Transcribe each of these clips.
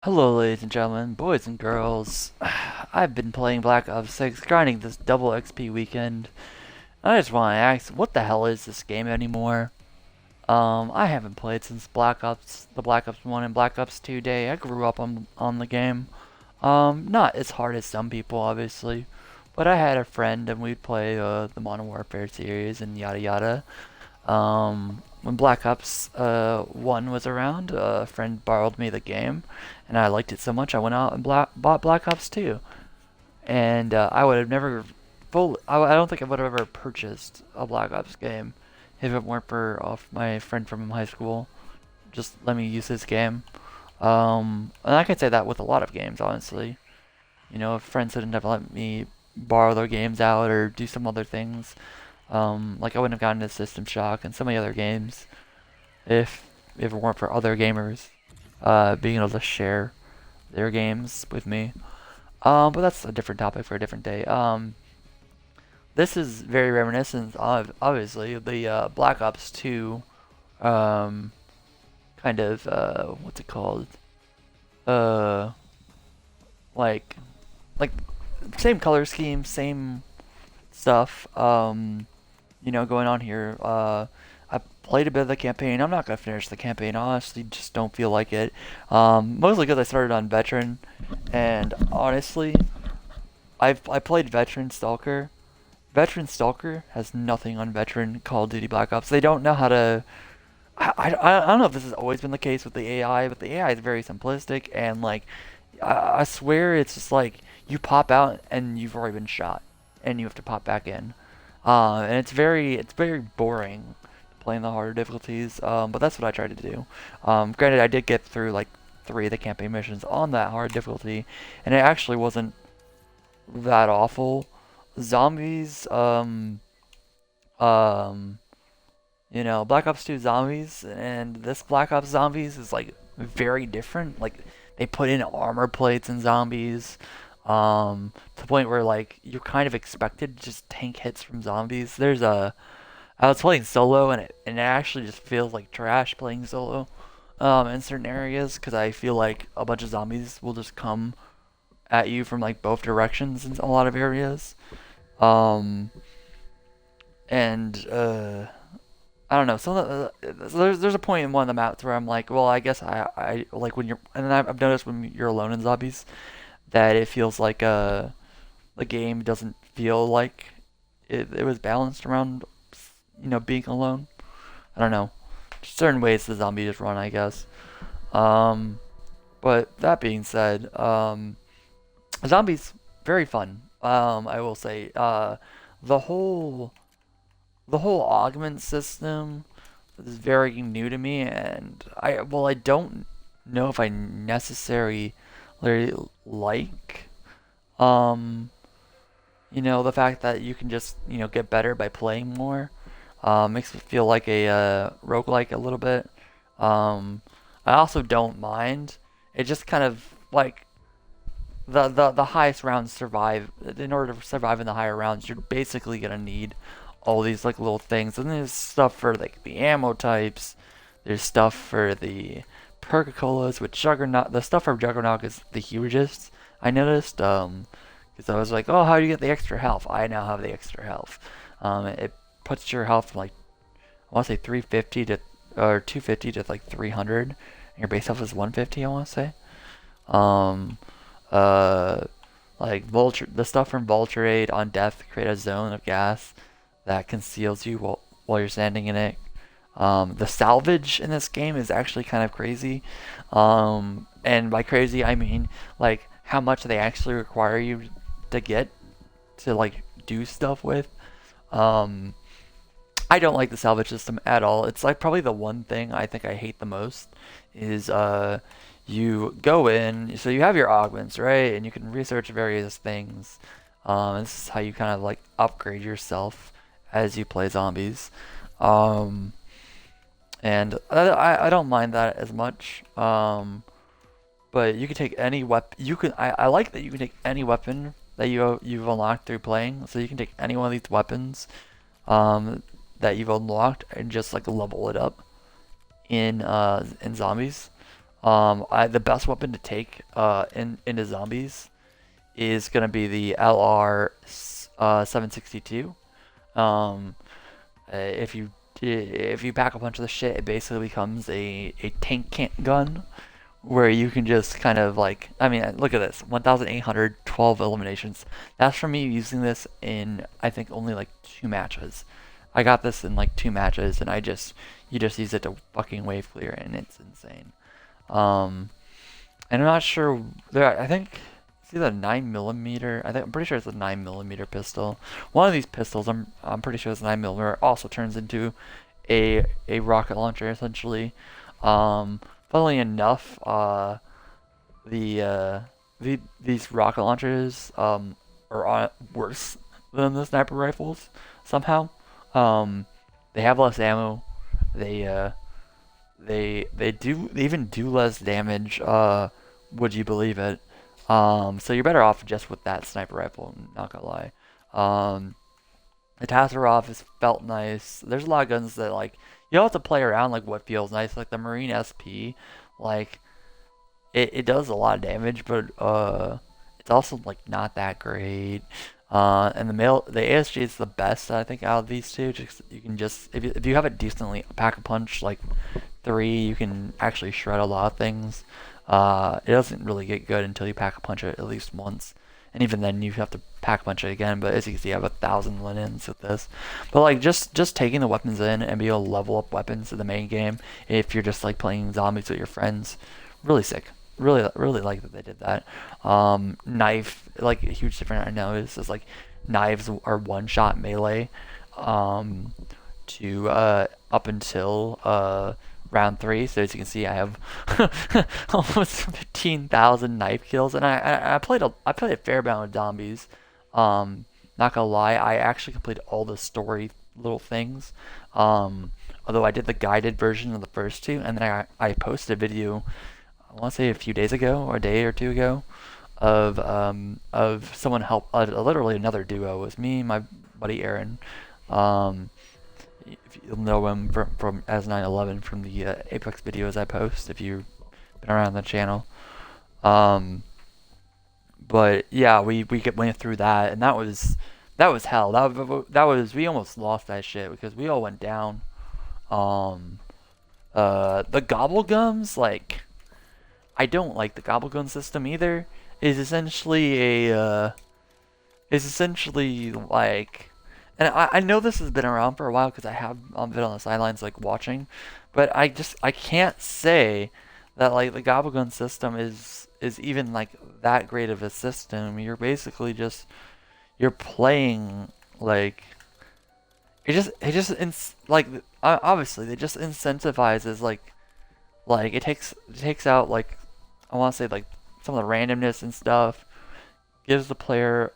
Hello, ladies and gentlemen, boys and girls. I've been playing Black Ops 6, grinding this double XP weekend. I just want to ask, what the hell is this game anymore? I haven't played since the Black Ops 1 and Black Ops 2 day. I grew up on the game. Not as hard as some people, obviously, but I had a friend and we'd play the Modern Warfare series and yada yada. When Black Ops 1 was around, a friend borrowed me the game, and I liked it so much I went out and bought Black Ops 2. And I would have never I don't think I would have ever purchased a Black Ops game if it weren't for my friend from high school. Just let me use his game. And I can say that with a lot of games, honestly. You know, if friends didn't have let me borrow their games out or do some other things, like I wouldn't have gotten into System Shock and so many other games if it weren't for other gamers being able to share their games with me. But that's a different topic for a different day. This is very reminiscent of obviously the Black Ops 2 um, kind of what's it called? Uh, like like same color scheme, same stuff. Going on here. I played a bit of the campaign. I'm not gonna finish the campaign. Honestly, just don't feel like it. Mostly because I started on veteran, and honestly, I played veteran Stalker. Veteran Stalker has nothing on veteran Call of Duty Black Ops. They don't know how to. I don't know if this has always been the case with the AI, but the AI is very simplistic and like I swear it's just like you pop out and you've already been shot and you have to pop back in. And it's very boring playing the harder difficulties. But that's what I tried to do. Granted, I did get through like three of the campaign missions on that hard difficulty, and it actually wasn't that awful. Zombies, um, Black Ops 2 Zombies and this Black Ops Zombies is like very different. Like they put in armor plates in zombies, to the point where like you're kind of expected to just tank hits from zombies. I was playing solo and it actually just feels like trash playing solo, in certain areas because I feel like a bunch of zombies will just come at you from like both directions in a lot of areas. Um, and I don't know. There's a point in one of the maps where I'm like, well, I guess I like when you're, and I've noticed when you're alone in zombies that it feels like the game doesn't feel like it was balanced around being alone. I don't know. Certain ways the zombies run, I guess. Um, but that being said, zombies very fun. I will say, the whole the whole augment system is very new to me, and I don't know if I necessarily like um the fact that you can just get better by playing more. Makes me feel like a roguelike a little bit. Um, I also don't mind. It just kind of like the highest rounds survive. In order to survive in the higher rounds, you're basically gonna need all these like little things. And there's stuff for like the ammo types. There's stuff for the Perca-Colas, which Juggernaut. The stuff for Juggernaut is the hugest. I noticed. Because I was like, oh, how do you get the extra health? I now have the extra health. It puts your health from like I want to say 350 to or 250 to like 300. And your base health is 150. I want to say. Um, uh, like Vulture, the stuff from Vulture on death create a zone of gas that conceals you while you're standing in it. The salvage in this game is actually kind of crazy. And by crazy, I mean like how much they actually require you to get to like do stuff with. Um, I don't like the salvage system at all. It's like probably the one thing I think I hate the most is you go in, so you have your augments, right? And you can research various things. This is how you kind of like upgrade yourself as you play zombies. Um, and I don't mind that as much. But you can take any weapon. I like that you can take any weapon that you've unlocked through playing. So you can take any one of these weapons, um, that you've unlocked and just like level it up in zombies. The best weapon to take into zombies is gonna be the LR 762. Um, if you pack a bunch of the shit, it basically becomes a tank gun where you can just kind of like, I mean, look at this, 1,812 eliminations. That's from me using this in, I think, only like 2 matches. I got this in like 2 matches, and you just use it to fucking wave clear, and it's insane. Um, and I'm not sure, I think, it's either a 9mm, I'm pretty sure it's a 9mm pistol. One of these pistols, I'm pretty sure it's 9mm, also turns into a rocket launcher, essentially. Funnily enough, the these rocket launchers are worse than the sniper rifles somehow. Um, they have less ammo. They they even do less damage. Would you believe it? So you're better off just with that sniper rifle. Not gonna lie. Um, the Tasserov has felt nice. There's a lot of guns that like you don't have to play around like what feels nice. Like the Marine SP, like it does a lot of damage, but it's also like not that great. And the ASG is the best I think out of these two. Just you can just if you have it decently pack a punch like 3, you can actually shred a lot of things. It doesn't really get good until you pack a punch it at least once, and even then you have to pack a punch it again. But as you can see, I have 1,000 linens with this. But like just taking the weapons in and be able to level up weapons in the main game if you're just like playing zombies with your friends, really sick. Really like that they did that. Knife, like a huge difference I noticed is like knives are one-shot melee um, to up until round 3. So as you can see, I have almost 15,000 knife kills, and I played a fair amount of zombies. Not gonna lie, I actually completed all the story little things. Although I did the guided version of the first 2, and then I posted a video, I want to say a few days ago or a day or 2 ago, of someone help literally another duo. It was me and my buddy Aaron. Um, if you'll know him from as 911 from the Apex videos I post if you've been around the channel. Um, but yeah, we went through that, and that was hell. That was we almost lost that shit because we all went down. Um, the gobblegums, like I don't like the gobblegum system either. Is essentially is essentially like, and I know this has been around for a while because I have been on the sidelines like watching, but I can't say that like the gobblegum system is even like that great of a system. You're basically just you're playing like like obviously they just incentivizes like it takes out like I want to say like some of the randomness and stuff, gives the player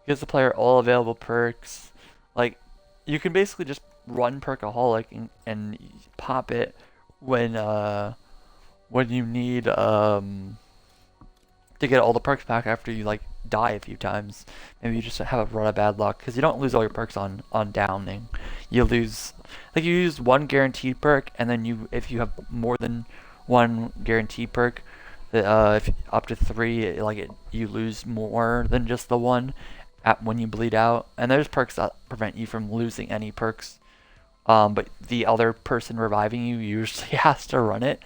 all available perks. Like you can basically just run perkaholic and pop it when you need to get all the perks back after you like die a few times. Maybe you just have a run of bad luck because you don't lose all your perks on downing. You lose like you use one guaranteed perk, and then if you have more than one guaranteed perk, if up to 3, you lose more than just the one when you bleed out. And there's perks that prevent you from losing any perks. But the other person reviving you usually has to run it.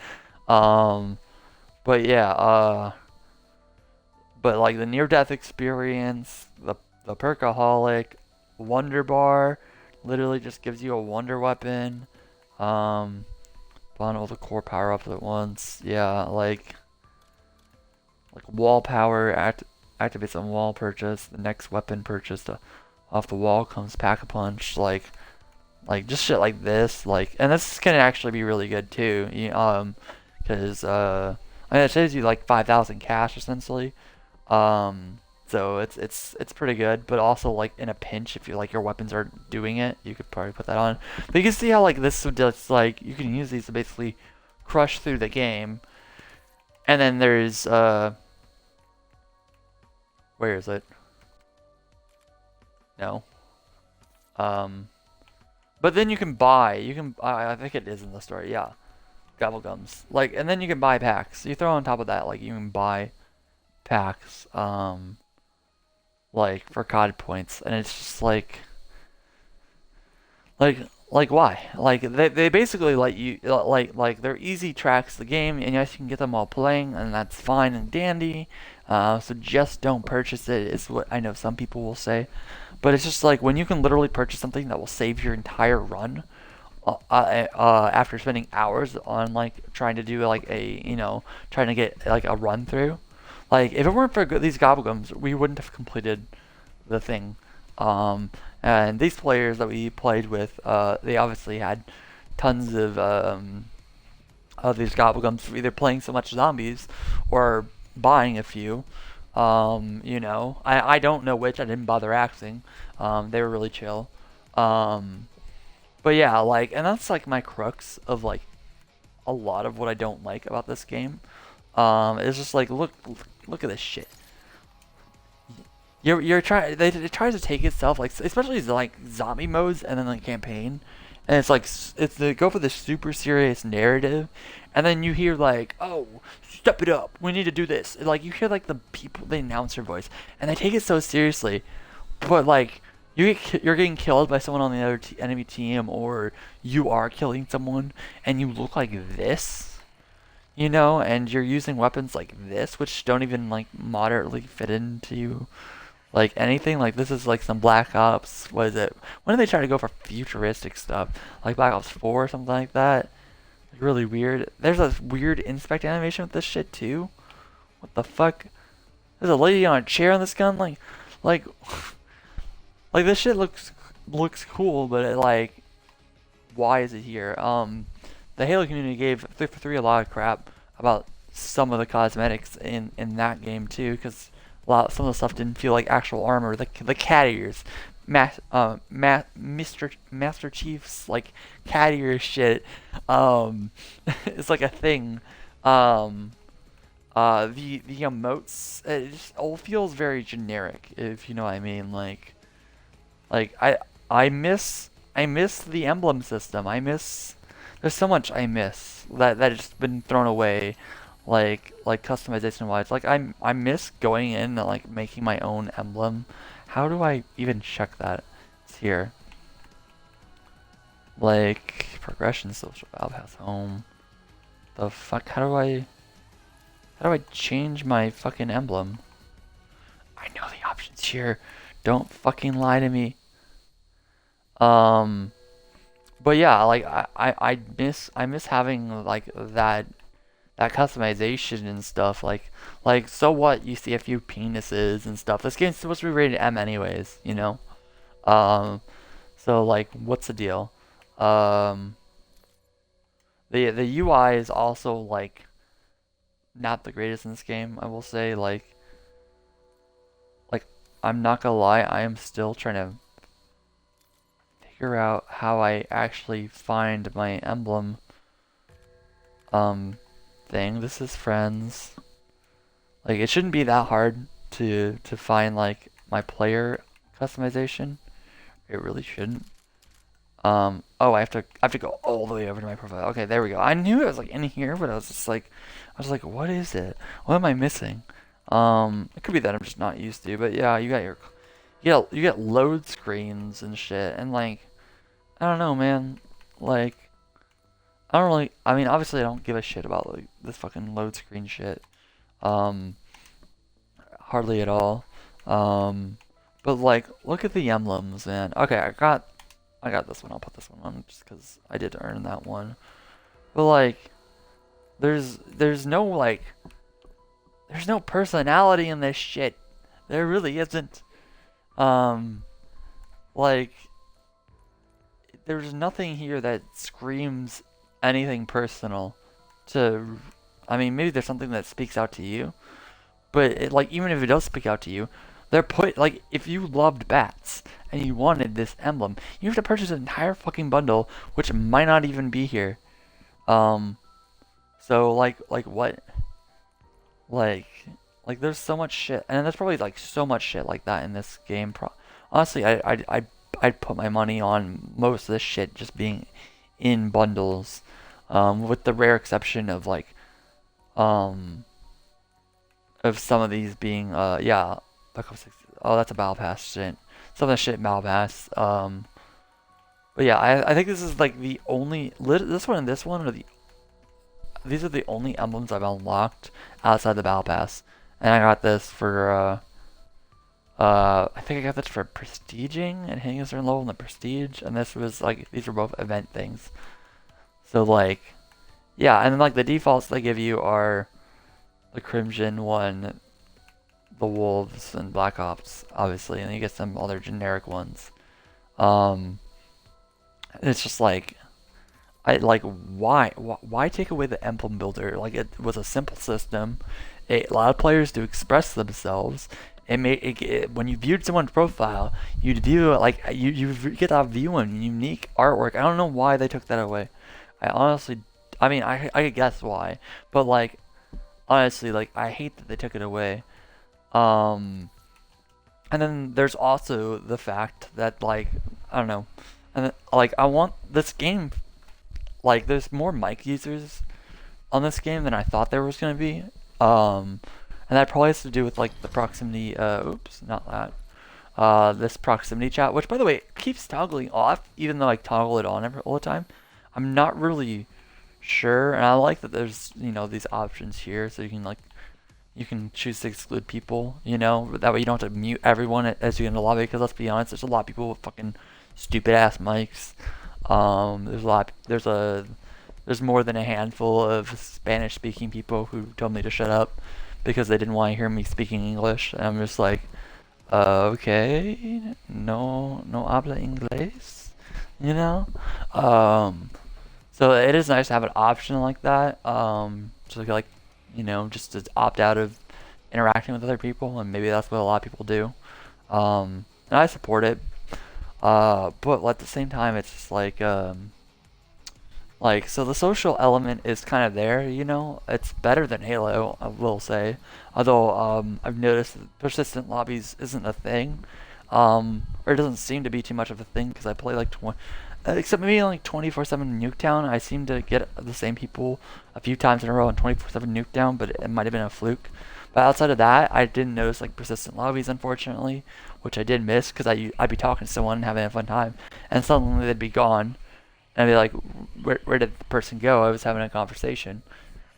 But yeah, but like the near-death experience, the perkaholic, wonder bar, literally just gives you a wonder weapon. Bond all the core power-ups at once. Yeah, like wall power activates on wall purchase. The next weapon purchased off the wall comes pack a punch. Like just shit like this. Like, and this can actually be really good too. Because I mean, it saves you like 5,000 cash essentially. So it's pretty good, but also like in a pinch, if you like your weapons are doing it, you could probably put that on. But you can see how like this would just like you can use these to basically crush through the game. And then there's where is it? No. But then you can buy. I think it is in the story. Yeah. gobblegums. Like, and then you can buy packs. You throw on top of that, like you can buy packs, like for COD points, and it's just like like why? Like they basically let you like they're easy tracks of the game, and yes, you can get them while playing, and that's fine and dandy. So just don't purchase it is what I know some people will say, but it's just like when you can literally purchase something that will save your entire run. After spending hours on like trying to do like a trying to get like a run through, like if it weren't for these gobblegums, we wouldn't have completed the thing. And these players that we played with, they obviously had tons of these gobblegums, either playing so much zombies or buying a few. I don't know which. I didn't bother asking. They were really chill. Um, but yeah, like, and that's like my crux of like a lot of what I don't like about this game. It's just like look at this shit. You're trying. It tries to take itself like, especially like zombie modes and then like campaign, and it's like it's they go for this super serious narrative, and then you hear like, oh, step it up, we need to do this. Like you hear like the people, the announcer voice, and they take it so seriously, but like you're getting killed by someone on the other enemy team, or you are killing someone, and you look like this. And you're using weapons like this, which don't even like moderately fit into you like anything. Like this is like some Black Ops. What is it? When did they try to go for futuristic stuff? Like Black Ops 4 or something like that. Like really weird. There's a weird inspect animation with this shit too. What the fuck? There's a lady on a chair on this gun. Like, like this shit looks cool, but like, why is it here? The Halo community gave 343 a lot of crap about some of the cosmetics in that game too, because some of the stuff didn't feel like actual armor. The cat ears, Master Chief's like cat ear shit, it's like a thing. The emotes, it just all feels very generic, if you know what I mean. Like I miss the emblem system. There's so much I miss that just been thrown away, like customization wise. Like I miss going in and like making my own emblem. How do I even check that? It's here. Like progression, social outhouse, home. The fuck? How do I change my fucking emblem? I know the options here. Don't fucking lie to me. Um, but yeah, like I miss having like that customization and stuff. Like so what? You see a few penises and stuff. This game's supposed to be rated M anyways. Um, so like, what's the deal? Um, the UI is also like not the greatest in this game. I will say like I'm not gonna lie. I am still trying to figure out how I actually find my emblem um thing. This is friends. Like it shouldn't be that hard to find like my player customization. It really shouldn't. Oh, I have to go all the way over to my profile. Okay, there we go. I knew it was like in here, but I was like, what is it? What am I missing? It could be that I'm just not used to, but yeah, you get load screens and shit, and like I don't know, man. Like I don't really. I mean, obviously, I don't give a shit about like this fucking load screen shit. Um, hardly at all. Um, but like, look at the emblems, man. Okay, I got this one. I'll put this one on just because I did earn that one. But like, there's there's no personality in this shit. There really isn't. Um, like, there's nothing here that screams anything personal to. I mean, maybe there's something that speaks out to you, but like, even if it does speak out to you, like, if you loved bats and you wanted this emblem, you have to purchase an entire fucking bundle, which might not even be here. Um, so like what? Like, there's so much shit, and there's probably like so much shit like that in this game. Honestly, I'd put my money on most of this shit just being in bundles. with the rare exception of like um of some of these being yeah, Black Ops 6. Oh, that's a battle pass shit. Some of the shit battle pass. But yeah, I think this is like the only this one and this one are these are the only emblems I've unlocked outside the battle pass, and I got this for I think I got this for prestiging and hitting a certain level in the prestige, and this was like these were both event things. So like yeah, and then like the defaults they give you are the Crimson one, the Wolves, and Black Ops, obviously, and then you get some other generic ones. Um, it's just like I like why take away the emblem builder? Like it was a simple system. It allowed players to express themselves. It made when you viewed someone's profile, you'd view it like you get that view and unique artwork. I don't know why they took that away. I honestly, I mean, I could guess why, but like honestly, like I hate that they took it away. Um, and then there's also the fact that like I don't know, and then, like I want this game like there's more mic users on this game than I thought there was gonna be. Um, and that probably has to do with like the proximity. Oops, not that. This proximity chat, which by the way keeps toggling off, even though I toggle it on all the time. I'm not really sure, and I like that there's these options here, so you can choose to exclude people. That way you don't have to mute everyone as you get in the lobby. Because let's be honest, there's a lot of people with fucking stupid ass mics. There's a lot. There's more than a handful of Spanish speaking people who told me to shut up because they didn't want to hear me speaking English. And I'm just like, okay, no habla inglés, you know. So it is nice to have an option like that. So like just to opt out of interacting with other people, and maybe that's what a lot of people do. And I support it. But at the same time, it's just like so the social element is kind of there. It's better than Halo, I will say. Although I've noticed that persistent lobbies isn't a thing, or it doesn't seem to be too much of a thing because I play like 20, except maybe like 24/7 Nuketown. I seem to get the same people a few times in a row in 24/7 Nuketown, but it might have been a fluke. But outside of that, I didn't notice like persistent lobbies, unfortunately, which I did miss because I'd be talking to someone and having a fun time, and suddenly they'd be gone, and I'd be like, where did the person go? I was having a conversation,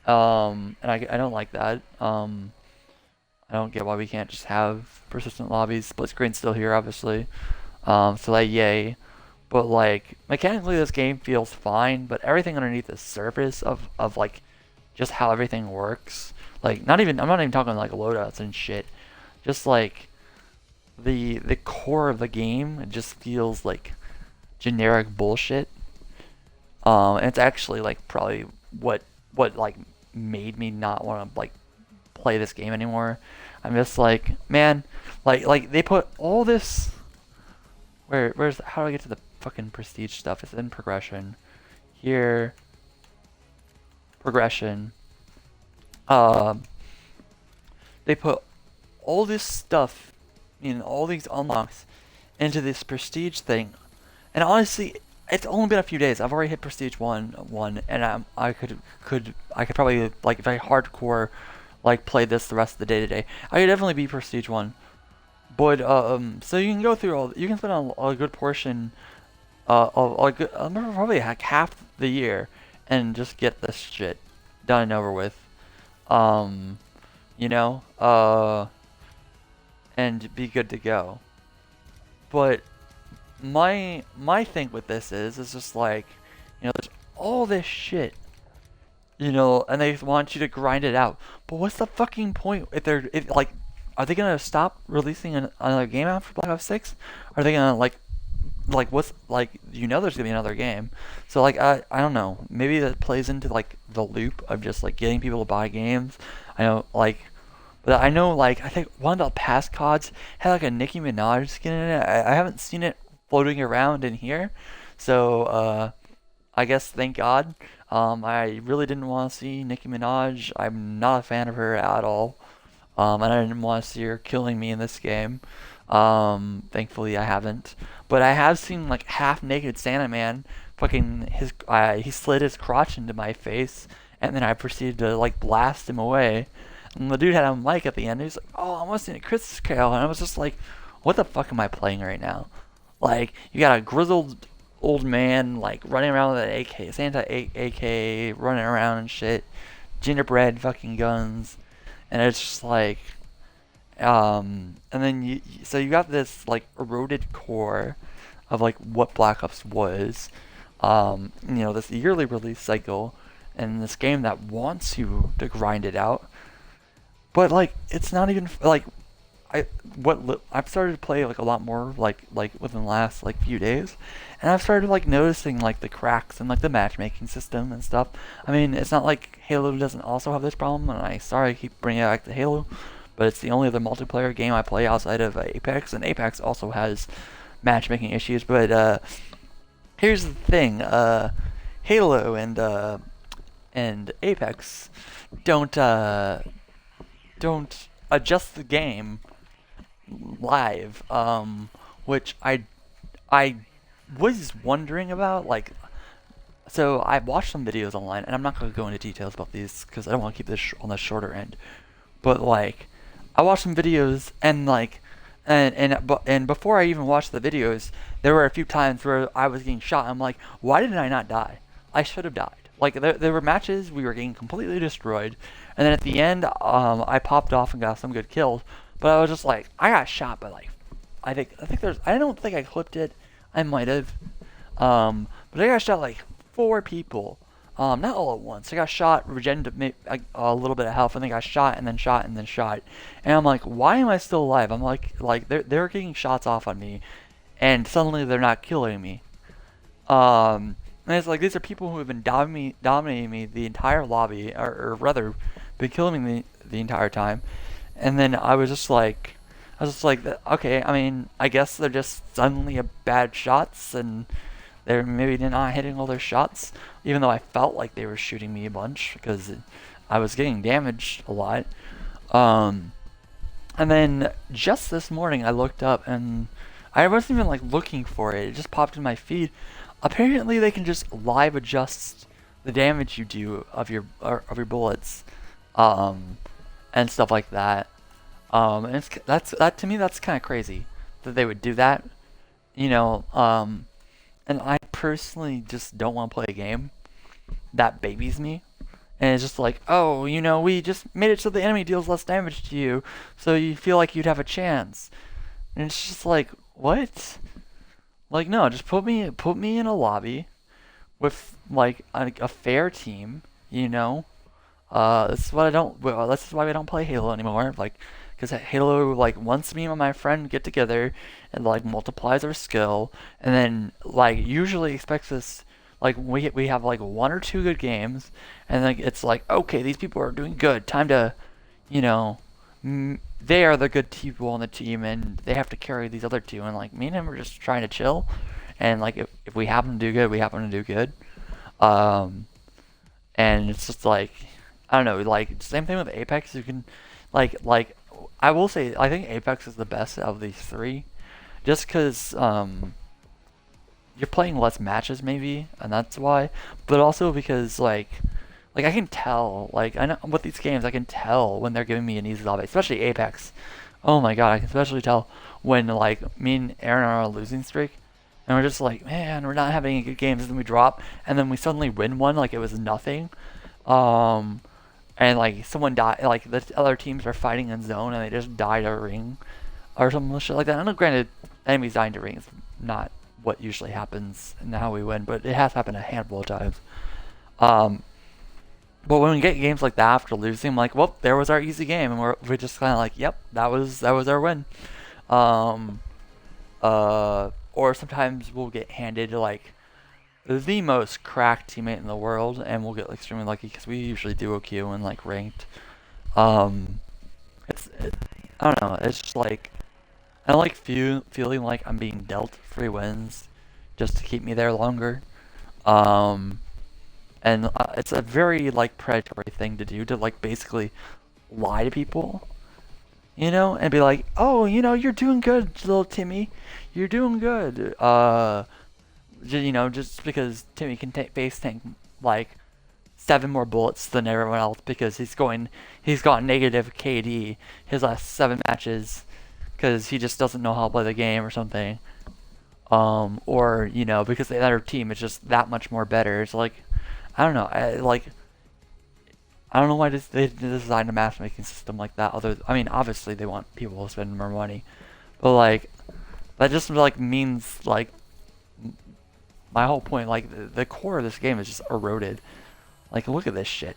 and I don't like that. I don't get why we can't just have persistent lobbies. Split screen's still here, obviously. So like, yay. But like mechanically, this game feels fine. But everything underneath the surface of like just how everything works, like I'm not even talking like loadouts and shit. Just like the core of the game, it just feels like generic bullshit. And it's actually like probably what like made me not want to like play this game anymore. I'm just like, man, like they put all this. Where's how do I get to the fucking prestige stuff? It's in progression. Here, progression. Um, they put all this stuff all these unlocks into this prestige thing, and honestly, it's only been a few days. I've already hit prestige one, and I could probably like if I hardcore like play this the rest of the day today, I could definitely be prestige one. But so you can go through you can spend a good portion, probably like half the year, and just get this shit done and over with. Um, you know, and be good to go. But my thing with this is just like, there's all this shit, and they want you to grind it out. But what's the fucking point if like, are they gonna stop releasing another game after Black Ops 6? Are they gonna like what's like there's gonna be another game, so like I don't know, maybe that plays into like the loop of just like getting people to buy games. I know like, but I know like I think one of the past CODs had like a Nicki Minaj skin in it. I haven't seen it floating around in here, so I guess thank God. I really didn't want to see Nicki Minaj. I'm not a fan of her at all. And I didn't want to see her killing me in this game. Thankfully I haven't, but I have seen like half naked Santa Man fucking he slid his crotch into my face, and then I proceeded to like blast him away. And the dude had a mic at the end. He's like, "Oh, I'm listening to Christmas Carol," and I was just like, "What the fuck am I playing right now?" Like, you got a grizzled old man like running around with an AK, Santa AK, running around and shit, gingerbread fucking guns, and it's just like, and then so you got this like eroded core of like what Black Ops was, this yearly release cycle, and this game that wants you to grind it out, but like it's not even like I've started to play like a lot more like within the last like few days, and I've started like noticing like the cracks in like the matchmaking system and stuff. I mean, it's not like Halo doesn't also have this problem, and I keep bringing it back to Halo, but it's the only other multiplayer game I play outside of Apex, and Apex also has matchmaking issues. But here's the thing: Halo and Apex don't adjust the game live, which I was wondering about. Like, so I watched some videos online, and I'm not going to go into details about these because I don't want to keep this on the shorter end. But like, I watched some videos, and like, and before I even watched the videos, there were a few times where I was getting shot. I'm like, why did I not die? I should have died. Like, there were matches we were getting completely destroyed, and then at the end, I popped off and got some good kills. But I was just like, I got shot by like, I think there's, I don't think I clipped it. I might have. But I got shot like 4 people. Not all at once. I got shot, regenerated a little bit of health, and then got shot, and then shot, and then shot. And I'm like, why am I still alive? I'm like they're getting shots off on me, and suddenly they're not killing me. And it's like these are people who have been dominating me the entire lobby, or rather, been killing me the entire time. And then I was just like, okay, I mean, I guess they're just suddenly a bad shots, and they're maybe not hitting all their shots, even though I felt like they were shooting me a bunch, because I was getting damaged a lot. Um, and then just this morning I looked up, and I wasn't even like looking for it, it just popped in my feed. Apparently they can just live adjust the damage you do of your bullets, um, and stuff like that. And that to me that's kind of crazy that they would do that. You know, and I personally just don't want to play a game that babies me. And it's just like, oh, we just made it so the enemy deals less damage to you, so you feel like you'd have a chance. And it's just like, what? Like, no, just put me in a lobby with like a fair team. You know, this is what I don't. Well, this is why we don't play Halo anymore. Like, because Halo like wants me and my friend get together and like multiplies our skill, and then like usually expects us like we have like 1 or 2 good games, and then it's like, okay, these people are doing good. Time to, you know, they are the good people on the team, and they have to carry these other two. And like me and him are just trying to chill, and like if we happen to do good, we happen to do good. Um, and it's just like, I don't know, like same thing with Apex. You can like I will say I think Apex is the best of these three, just because you're playing less matches maybe, and that's why. But also because like I can tell, like I know with these games I can tell when they're giving me an easy lobby, especially Apex. Oh my god, I can especially tell when like me and Aaron are on a losing streak, and we're just like, man, we're not having any good games, and then we drop, and then we suddenly win one like it was nothing. Um, and like someone died, like the other teams are fighting in zone, and they just died a ring or something shit like that. I know, granted, enemies dying to ring is not what usually happens and how we win, but it has happened a handful of times. Um, but when we get games like that after losing, I'm like, well, there was our easy game, and we're just kind of like, yep, that was our win. Um, or sometimes we'll get handed like the most cracked teammate in the world, and we'll get like, extremely lucky because we usually do OQ and like ranked. Um, I don't know. It's just like I don't like feeling like I'm being dealt free wins just to keep me there longer. Um, and it's a very like predatory thing to do, to like basically lie to people. and be like, oh, you're doing good, little Timmy, you're doing good. Just because Timmy can base tank like 7 more bullets than everyone else because he's got negative KD his last 7 matches because he just doesn't know how to play the game or something. Or because the other team is just that much more better. It's like I don't know. I don't know why they designed a matchmaking system like that. I mean, obviously they want people to spend more money, but like that just like means like my whole point. Like the core of this game is just eroded. Like look at this shit.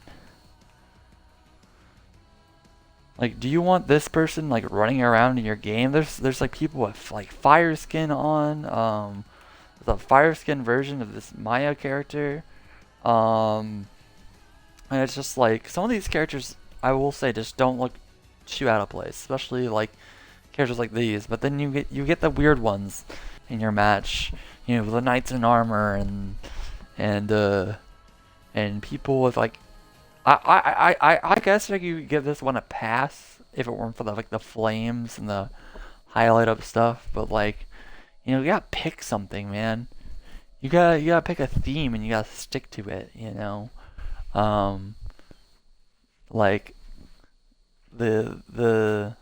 Like, do you want this person like running around in your game? There's like people with like fire skin on. There's a fire skin version of this Maya character. Um, and it's just like some of these characters, I will say, just don't look too out of place, especially like characters like these. But then you get the weird ones in your match. The knights in armor and and people with like I guess I could give this one a pass if it weren't for the flames and the highlight up stuff. But like, you gotta pick something, man. You gotta pick a theme and you gotta stick to it. Um, like the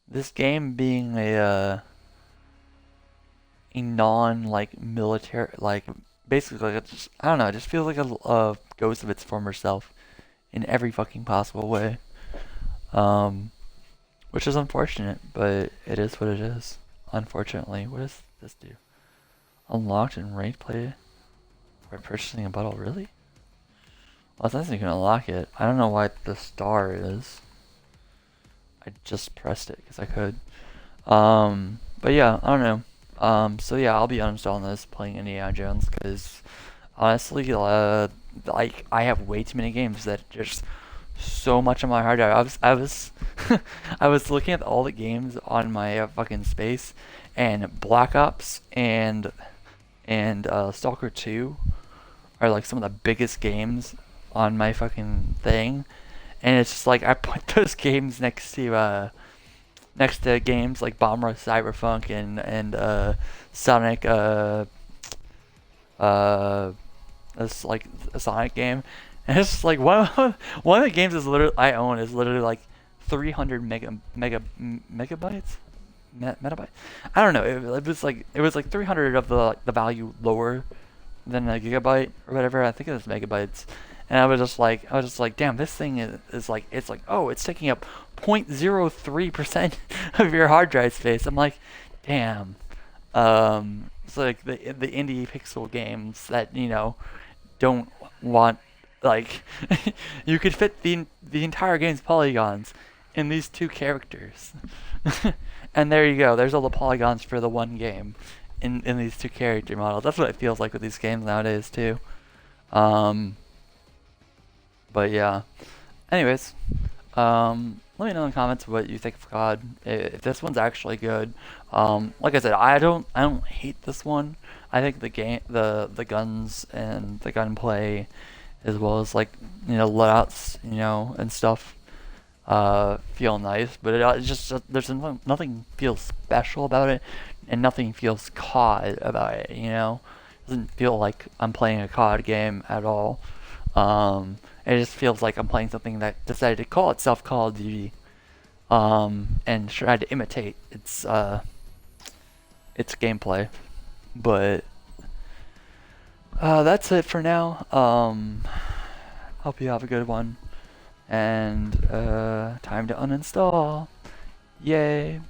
this game being a non like military like basically like I don't know. It just feels like a ghost of its former self in every fucking possible way. Um, which is unfortunate, but it is what it is. Unfortunately, what does this do? Unlocked in raid play by purchasing a bottle. Really? Well, it's nice you can unlock it. I don't know why the star is. I just pressed it because I could. But yeah, I don't know. So yeah, I'll be uninstalling this, playing Indiana Jones, because honestly, like I have way too many games that just so much on my hard drive. I was I was looking at all the games on my fucking space, and Black Ops and Stalker 2 are like some of the biggest games on my fucking thing, and it's just like I put those games next to games like Bomb Rush Cyberpunk and Sonic it's like a Sonic game, and it's just like one of the games I own is literally like 300 megabytes, metabyte. I don't know. It was like 300 of the value lower than a gigabyte or whatever. I think it was megabytes. And I was just like, damn, this thing is like, oh, it's taking up 0.03% of your hard drive space. I'm like, damn. It's like the indie pixel games that don't want like you could fit the entire game's polygons in these 2 characters, and there you go. There's all the polygons for the one game in these 2 character models. That's what it feels like with these games nowadays too. But yeah. Anyways, let me know in the comments what you think of COD. If this one's actually good. Like I said, I don't hate this one. I think the game, the guns and the gunplay, as well as like loadouts, and stuff, feel nice. But it just there's nothing feels special about it, and nothing feels COD about it. It doesn't feel like I'm playing a COD game at all. It just feels like I'm playing something that decided to call itself Call of Duty, and tried to imitate its gameplay. But that's it for now. Hope you have a good one, and time to uninstall. Yay!